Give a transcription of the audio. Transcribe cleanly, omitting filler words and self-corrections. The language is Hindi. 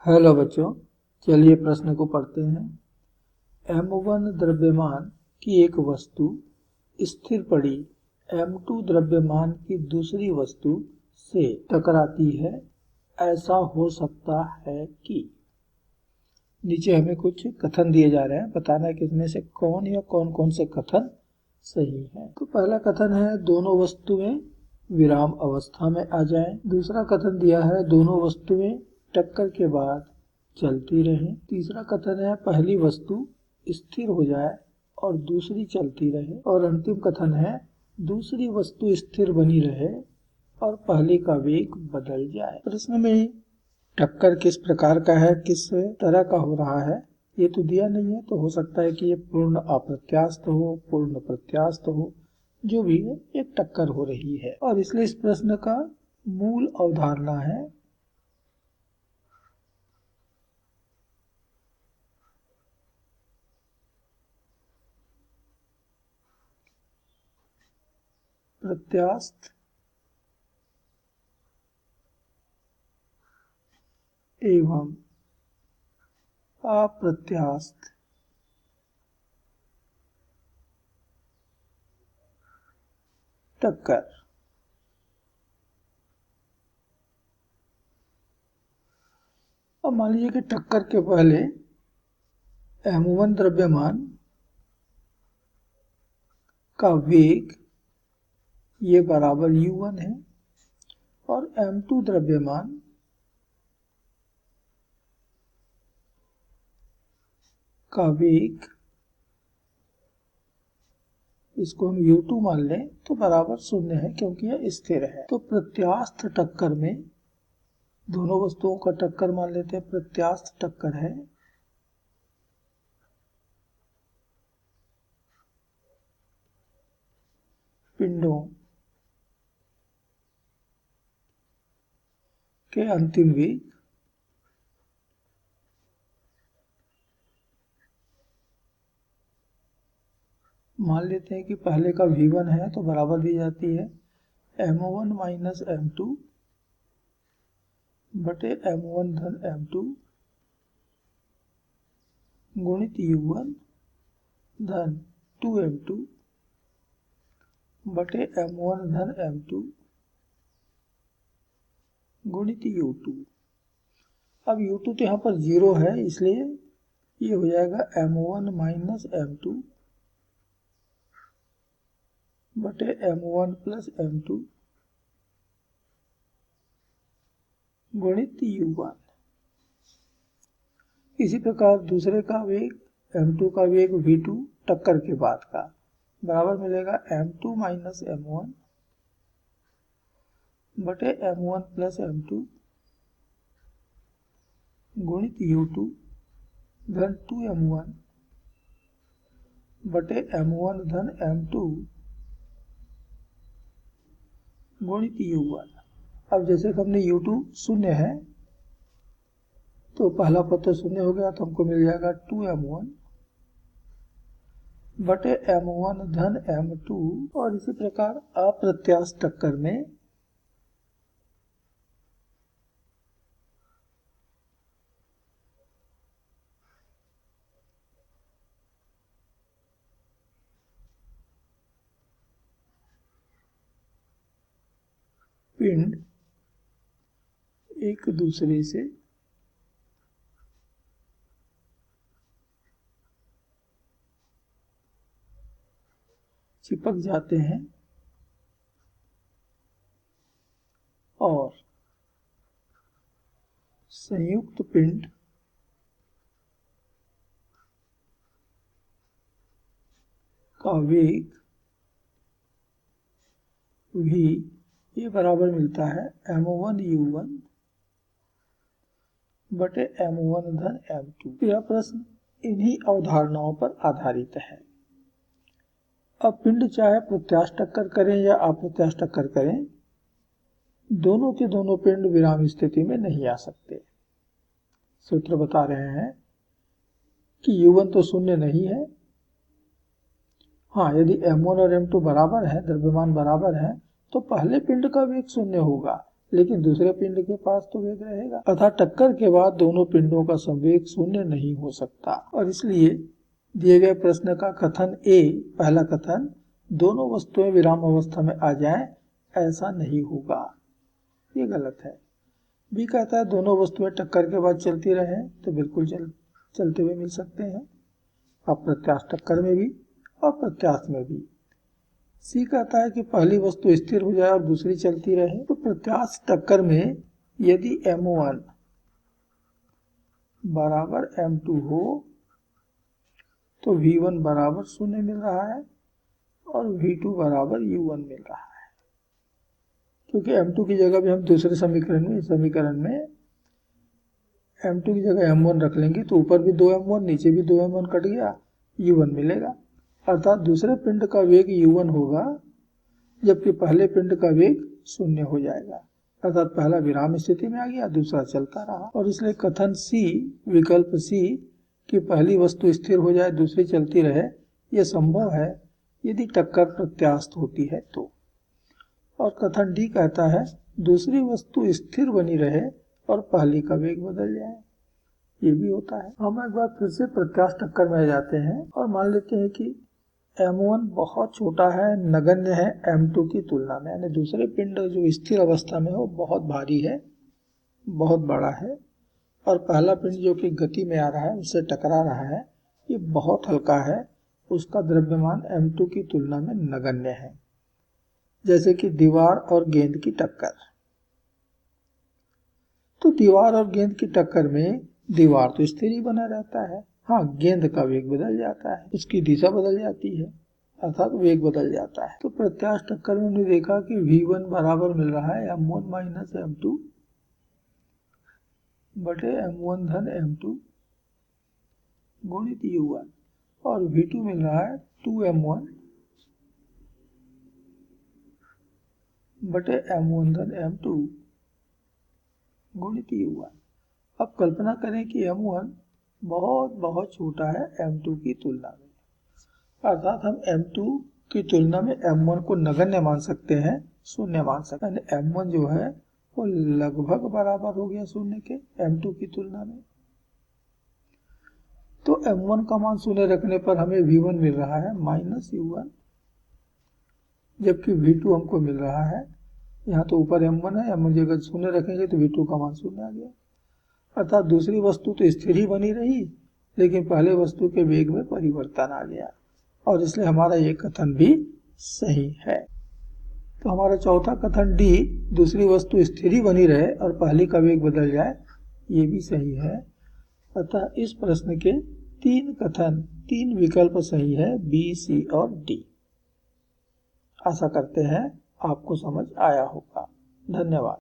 हेलो बच्चों, चलिए प्रश्न को पढ़ते हैं। m1 द्रव्यमान की एक वस्तु स्थिर पड़ी m2 द्रव्यमान की दूसरी वस्तु से टकराती है, ऐसा हो सकता है कि। नीचे हमें कुछ कथन दिए जा रहे हैं, बताना है कि इसमें से कौन या कौन कौन से कथन सही है। तो पहला कथन है दोनों वस्तुएं विराम अवस्था में आ जाएं। दूसरा कथन दिया है दोनों वस्तुएं टक्कर के बाद चलती रहें। तीसरा कथन है पहली वस्तु स्थिर हो जाए और दूसरी चलती रहे। और अंतिम कथन है दूसरी वस्तु स्थिर बनी रहे और पहली का वेग बदल जाए। प्रश्न में टक्कर किस प्रकार का है, किस तरह का हो रहा है, ये तो दिया नहीं है। तो हो सकता है कि ये पूर्ण अप्रत्यास्थ हो, पूर्ण प्रत्यास्थ हो, जो भी है एक टक्कर हो रही है। और इसलिए इस प्रश्न का मूल अवधारणा है प्रत्यास्थ एवं अप्रत्यास्थ टक्कर। अब मान लीजिए कि टक्कर के पहले m1 द्रव्यमान का वेग ये बराबर u1 है और m2 द्रव्यमान का वेग, इसको हम u2 मान लें तो बराबर 0 है क्योंकि यह स्थिर है। तो प्रत्यास्थ टक्कर में दोनों वस्तुओं का टक्कर मान लेते हैं। प्रत्यास्थ टक्कर है पिंडों के अंतिम वेग मान लेते हैं कि पहले का v1 है तो बराबर दी जाती है m1 माइनस m2 बटे m1 धन m2 गुणित u1 धन 2m2 बटे m1 धन m2 गुणित u2। अब u2 तो यहाँ पर 0 है, इसलिए ये हो जाएगा m1 माइनस m2 बटे m1 प्लस m2 गुणित u1। इसी प्रकार दूसरे का वेग m2 का वेग v2 टक्कर के बाद का बराबर मिलेगा m2 माइनस m1 बटे m1 प्लस m2 गुणित u2 धन 2m1 बटे m1 धन m2 गुणित u1। अब जैसे हमने u2 शून्य है तो पहला पद तो शून्य हो गया, तो हमको मिल जाएगा 2m1 बटे m1 धन m2। और इसी प्रकार अप्रत्यास्थ टक्कर में पिंड एक दूसरे से चिपक जाते हैं और संयुक्त पिंड का वेग v ये बराबर मिलता है m1 u1 बटे m1 धन m2। यह प्रश्न इन्हीं अवधारणाओं पर आधारित है। अब पिंड चाहे प्रत्यास्थ टक्कर करें या अप्रत्यास्थ टक्कर करें, दोनों के दोनों पिंड विराम स्थिति में नहीं आ सकते। सूत्र बता रहे हैं कि u1 तो शून्य नहीं है। हाँ, यदि m1 और m2 बराबर है, द्रव्यमान बराबर है, तो पहले पिंड का वेग शून्य होगा, लेकिन दूसरे पिंड के पास तो वेग रहेगा, अर्थात टक्कर के बाद दोनों पिंडों का संवेग शून्य नहीं हो सकता। और इसलिए दिए गए प्रश्न का कथन ए, पहला कथन, दोनों वस्तुएं विराम अवस्था में आ जाएं, ऐसा नहीं होगा, ये गलत है। बी कहता है दोनों वस्तुएं टक्कर के बाद चलती रहें, तो बिल्कुल चलते हुए मिल सकते हैं, अप्रत्यास्थ टक्कर में भी और प्रत्यास्थ में भी। सी कहता है कि पहली वस्तु स्थिर हो जाए और दूसरी चलती रहे, तो प्रत्यास्थ टक्कर में यदि M1 बराबर M2 हो तो V1 बराबर 0 मिल रहा है और V2 बराबर U1 मिल रहा है, क्योंकि M2 की जगह भी हम दूसरे समीकरण में M2 की जगह M1 रख लेंगे तो ऊपर भी 2M1 नीचे भी 2M1 कट गया, U1 मिलेगा। अर्थात दूसरे पिंड का वेग U1 होगा जबकि पहले पिंड का वेग 0 हो जाएगा, अर्थात पहला विराम स्थिति में आ गया, दूसरा चलता रहा। और इसलिए कथन सी, विकल्प सी, कि पहली वस्तु स्थिर हो जाए दूसरी चलती रहे, यह संभव है यदि टक्कर प्रत्यास्थ होती है तो। और कथन डी कहता है दूसरी वस्तु स्थिर बनी रहे और पहली का वेग बदल जाए, ये भी होता है। हम एक बार फिर से प्रत्यास्थ टक्कर में आ जाते हैं और मान लेते हैं कि M1 बहुत छोटा है, नगण्य है M2 की तुलना में, यानी दूसरे पिंड जो स्थिर अवस्था में हो बहुत भारी है, बहुत बड़ा है, और पहला पिंड जो कि गति में आ रहा है उससे टकरा रहा है, ये बहुत हल्का है, उसका द्रव्यमान M2 की तुलना में नगण्य है। जैसे कि दीवार और गेंद की टक्कर, तो दीवार और गेंद की टक्कर में दीवार तो स्थिर ही बना रहता है, हाँ गेंद का वेग बदल जाता है, उसकी दिशा बदल जाती है, अर्थात वेग बदल जाता है। तो प्रत्यास्थ टक्कर में हमने देखा कि V1 बराबर मिल रहा है M1 माइनस M2 बटे M1 धन M2 गुणित U1, और V2 मिल रहा है 2M1 बटे M1 धन M2 गुणित U1। अब कल्पना करें कि M1 बहुत बहुत छोटा है M2 की तुलना में, अर्थात हम M2 की तुलना में M1 को नगण्य मान सकते हैं, शून्य मान सकते हैं। M1 जो है वो लगभग बराबर हो गया शून्य के M2 की तुलना में। तो M1 का मान शून्य रखने पर हमें V1 मिल रहा है माइनस U1, जबकि V2 हमको मिल रहा है, यहाँ तो ऊपर M1 है, M1 जगह शून्य रखेंगे तो V2 का मान शून्य आ गया, अर्थात दूसरी वस्तु तो स्थिर ही बनी रही लेकिन पहले वस्तु के वेग में परिवर्तन आ गया, और इसलिए हमारा ये कथन भी सही है। तो हमारा चौथा कथन डी, दूसरी वस्तु स्थिर ही बनी रहे और पहली का वेग बदल जाए, ये भी सही है। अतः इस प्रश्न के 3 विकल्प सही है, बी, सी और डी। आशा करते हैं आपको समझ आया होगा। धन्यवाद।